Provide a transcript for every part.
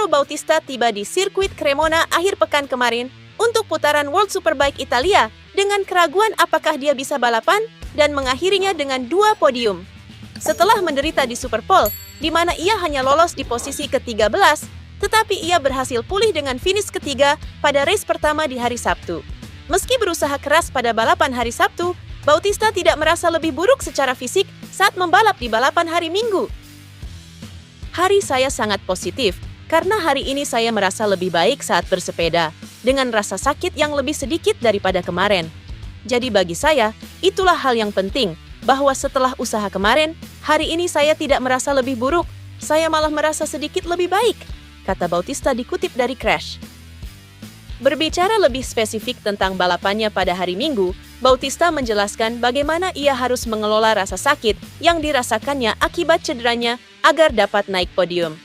Mario Bautista tiba di sirkuit Cremona akhir pekan kemarin untuk putaran World Superbike Italia dengan keraguan apakah dia bisa balapan dan mengakhirinya dengan 2 podium. Setelah menderita di Superpole, di mana ia hanya lolos di posisi ke-13, tetapi ia berhasil pulih dengan finish ketiga pada race pertama di hari Sabtu. Meski berusaha keras pada balapan hari Sabtu, Bautista tidak merasa lebih buruk secara fisik saat membalap di balapan hari Minggu. Hari saya sangat positif, karena hari ini saya merasa lebih baik saat bersepeda, dengan rasa sakit yang lebih sedikit daripada kemarin. Jadi bagi saya, itulah hal yang penting, bahwa setelah usaha kemarin, hari ini saya tidak merasa lebih buruk, saya malah merasa sedikit lebih baik, kata Bautista dikutip dari Crash. Berbicara lebih spesifik tentang balapannya pada hari Minggu, Bautista menjelaskan bagaimana ia harus mengelola rasa sakit yang dirasakannya akibat cederanya agar dapat naik podium.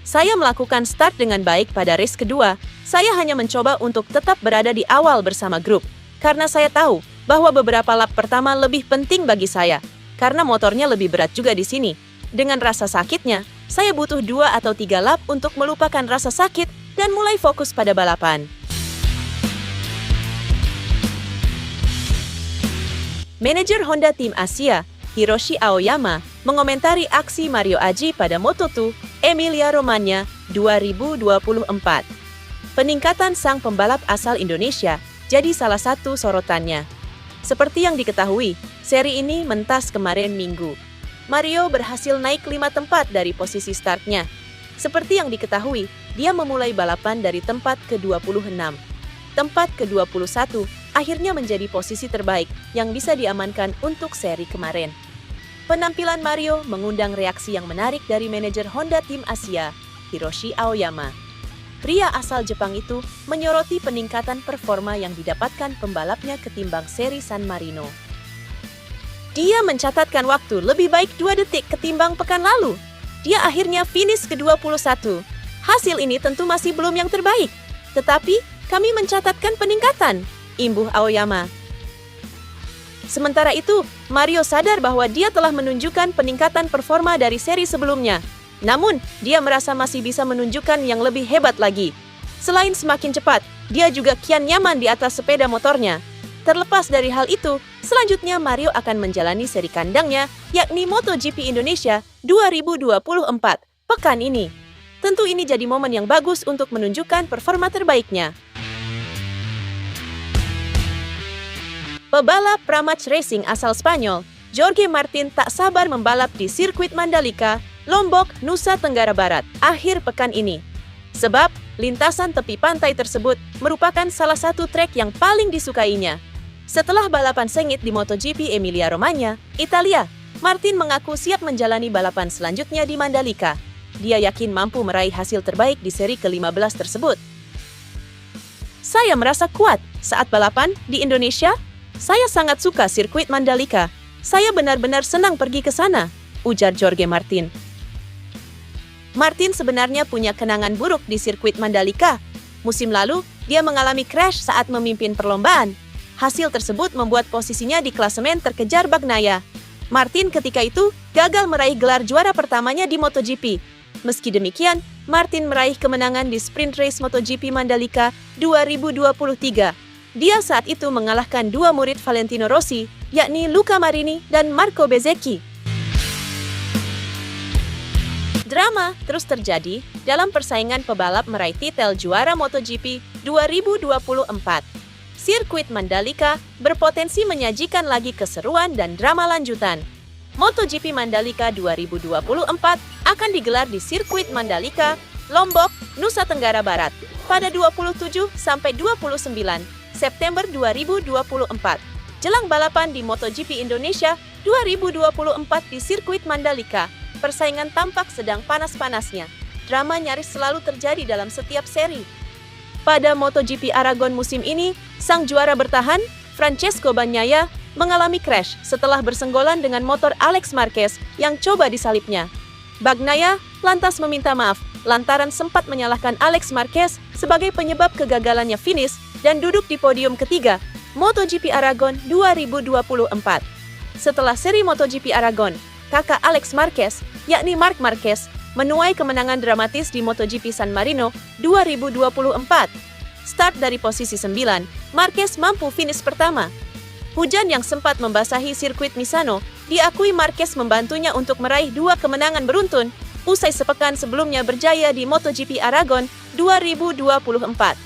Saya melakukan start dengan baik pada race kedua, saya hanya mencoba untuk tetap berada di awal bersama grup, karena saya tahu bahwa beberapa lap pertama lebih penting bagi saya, karena motornya lebih berat juga di sini. Dengan rasa sakitnya, saya butuh 2 atau 3 lap untuk melupakan rasa sakit dan mulai fokus pada balapan. Manajer Honda Tim Asia, Hiroshi Aoyama, mengomentari aksi Mario Aji pada Moto2 Emilia-Romagna 2024. Peningkatan sang pembalap asal Indonesia jadi salah satu sorotannya. Seperti yang diketahui, seri ini mentas kemarin Minggu. Mario berhasil naik 5 tempat dari posisi startnya. Seperti yang diketahui, dia memulai balapan dari tempat ke-26. Tempat ke-21 akhirnya menjadi posisi terbaik yang bisa diamankan untuk seri kemarin. Penampilan Mario mengundang reaksi yang menarik dari manajer Honda Tim Asia, Hiroshi Aoyama. Pria asal Jepang itu menyoroti peningkatan performa yang didapatkan pembalapnya ketimbang seri San Marino. Dia mencatatkan waktu lebih baik 2 detik ketimbang pekan lalu. Dia akhirnya finish ke-21. Hasil ini tentu masih belum yang terbaik, tetapi kami mencatatkan peningkatan, imbuh Aoyama. Sementara itu, Mario sadar bahwa dia telah menunjukkan peningkatan performa dari seri sebelumnya. Namun, dia merasa masih bisa menunjukkan yang lebih hebat lagi. Selain semakin cepat, dia juga kian nyaman di atas sepeda motornya. Terlepas dari hal itu, selanjutnya Mario akan menjalani seri kandangnya, yakni MotoGP Indonesia 2024, pekan ini. Tentu ini jadi momen yang bagus untuk menunjukkan performa terbaiknya. Pebalap Pramac Racing asal Spanyol, Jorge Martin tak sabar membalap di sirkuit Mandalika, Lombok, Nusa Tenggara Barat, akhir pekan ini. Sebab, lintasan tepi pantai tersebut merupakan salah satu trek yang paling disukainya. Setelah balapan sengit di MotoGP Emilia-Romagna, Italia, Martin mengaku siap menjalani balapan selanjutnya di Mandalika. Dia yakin mampu meraih hasil terbaik di seri ke-15 tersebut. Saya merasa kuat saat balapan di Indonesia. Saya sangat suka sirkuit Mandalika. Saya benar-benar senang pergi ke sana, ujar Jorge Martin. Martin sebenarnya punya kenangan buruk di sirkuit Mandalika. Musim lalu, dia mengalami crash saat memimpin perlombaan. Hasil tersebut membuat posisinya di klasemen terkejar Bagnaia. Martin ketika itu gagal meraih gelar juara pertamanya di MotoGP. Meski demikian, Martin meraih kemenangan di sprint race MotoGP Mandalika 2023. Dia saat itu mengalahkan 2 murid Valentino Rossi, yakni Luca Marini dan Marco Bezzecchi. Drama terus terjadi dalam persaingan pebalap meraih titel juara MotoGP 2024. Sirkuit Mandalika berpotensi menyajikan lagi keseruan dan drama lanjutan. MotoGP Mandalika 2024 akan digelar di sirkuit Mandalika, Lombok, Nusa Tenggara Barat pada 27 sampai 29 September 2024. Jelang balapan di MotoGP Indonesia 2024 di sirkuit Mandalika, persaingan tampak sedang panas-panasnya. Drama nyaris selalu terjadi dalam setiap seri. Pada MotoGP Aragon musim ini, sang juara bertahan, Francesco Bagnaia, mengalami crash setelah bersenggolan dengan motor Alex Marquez yang coba disalipnya. Bagnaia lantas meminta maaf lantaran sempat menyalahkan Alex Marquez sebagai penyebab kegagalannya finish dan duduk di podium ketiga MotoGP Aragon 2024. Setelah seri MotoGP Aragon, kakak Alex Marquez, yakni Marc Marquez, menuai kemenangan dramatis di MotoGP San Marino 2024. Start dari posisi 9, Marquez mampu finish pertama. Hujan yang sempat membasahi sirkuit Misano diakui Marquez membantunya untuk meraih 2 kemenangan beruntun usai sepekan sebelumnya berjaya di MotoGP Aragon 2024.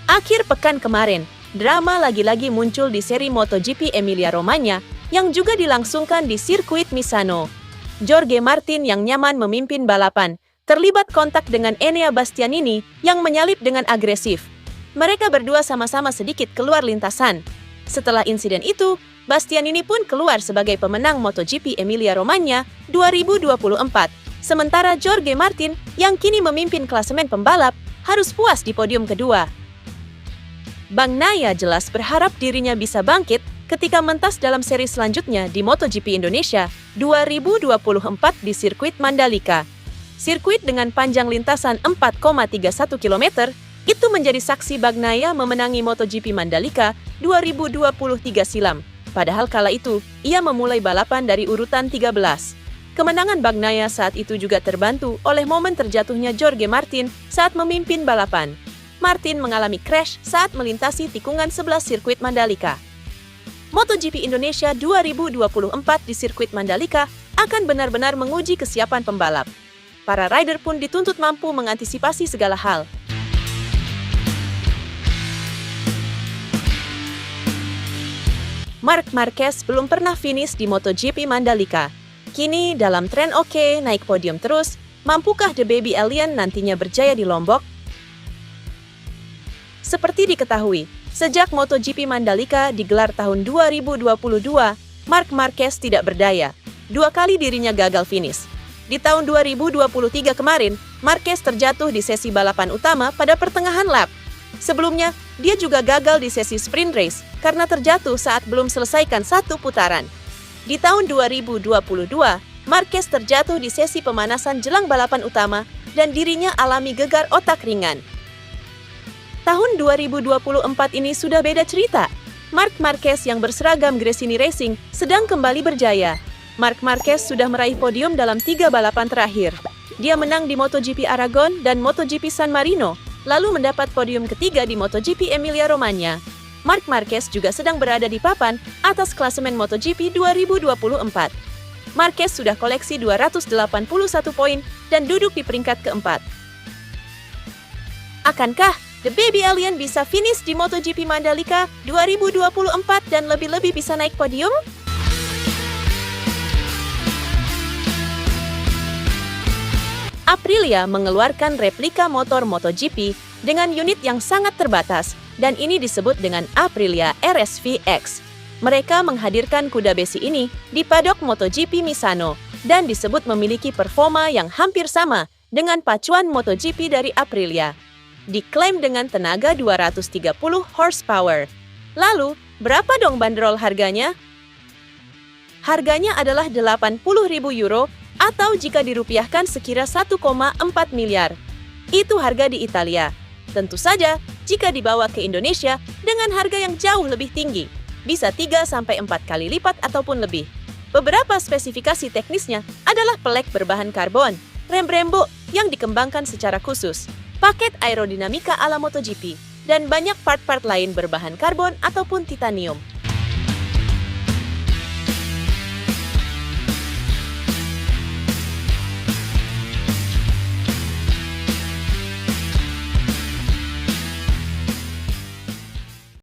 Akhir pekan kemarin, drama lagi-lagi muncul di seri MotoGP Emilia-Romagna yang juga dilangsungkan di sirkuit Misano. Jorge Martin yang nyaman memimpin balapan, terlibat kontak dengan Enea Bastianini yang menyalip dengan agresif. Mereka berdua sama-sama sedikit keluar lintasan. Setelah insiden itu, Bastianini pun keluar sebagai pemenang MotoGP Emilia-Romagna 2024. Sementara Jorge Martin yang kini memimpin klasemen pembalap harus puas di podium kedua. Bagnaia jelas berharap dirinya bisa bangkit ketika mentas dalam seri selanjutnya di MotoGP Indonesia 2024 di sirkuit Mandalika. Sirkuit dengan panjang lintasan 4,31 km itu menjadi saksi Bagnaia memenangi MotoGP Mandalika 2023 silam. Padahal kala itu, ia memulai balapan dari urutan 13. Kemenangan Bagnaia saat itu juga terbantu oleh momen terjatuhnya Jorge Martin saat memimpin balapan. Martin mengalami crash saat melintasi tikungan 11 sirkuit Mandalika. MotoGP Indonesia 2024 di sirkuit Mandalika akan benar-benar menguji kesiapan pembalap. Para rider pun dituntut mampu mengantisipasi segala hal. Marc Marquez belum pernah finish di MotoGP Mandalika. Kini dalam tren oke, naik podium terus, mampukah The Baby Alien nantinya berjaya di Lombok? Seperti diketahui, sejak MotoGP Mandalika digelar tahun 2022, Marc Marquez tidak berdaya. 2 kali dirinya gagal finish. Di tahun 2023 kemarin, Marquez terjatuh di sesi balapan utama pada pertengahan lap. Sebelumnya, dia juga gagal di sesi sprint race karena terjatuh saat belum selesaikan 1 putaran. Di tahun 2022, Marquez terjatuh di sesi pemanasan jelang balapan utama dan dirinya alami gegar otak ringan. Tahun 2024 ini sudah beda cerita. Marc Marquez yang berseragam Gresini Racing sedang kembali berjaya. Marc Marquez sudah meraih podium dalam 3 balapan terakhir. Dia menang di MotoGP Aragon dan MotoGP San Marino, lalu mendapat podium ketiga di MotoGP Emilia-Romagna. Marc Marquez juga sedang berada di papan atas klasemen MotoGP 2024. Marquez sudah koleksi 281 poin dan duduk di peringkat keempat. Akankah The Baby Alien bisa finish di MotoGP Mandalika 2024 dan lebih-lebih bisa naik podium? Aprilia mengeluarkan replika motor MotoGP dengan unit yang sangat terbatas, dan ini disebut dengan Aprilia RSV-X. Mereka menghadirkan kuda besi ini di paddock MotoGP Misano dan disebut memiliki performa yang hampir sama dengan pacuan MotoGP dari Aprilia. Diklaim dengan tenaga 230 horsepower. Lalu, berapa dong bandrol harganya? Harganya adalah 80.000 euro atau jika dirupiahkan sekira 1,4 miliar. Itu harga di Italia. Tentu saja, jika dibawa ke Indonesia dengan harga yang jauh lebih tinggi, bisa 3-4 kali lipat ataupun lebih. Beberapa spesifikasi teknisnya adalah pelek berbahan karbon, rem Brembo yang dikembangkan secara khusus, paket aerodinamika ala MotoGP, dan banyak part-part lain berbahan karbon ataupun titanium.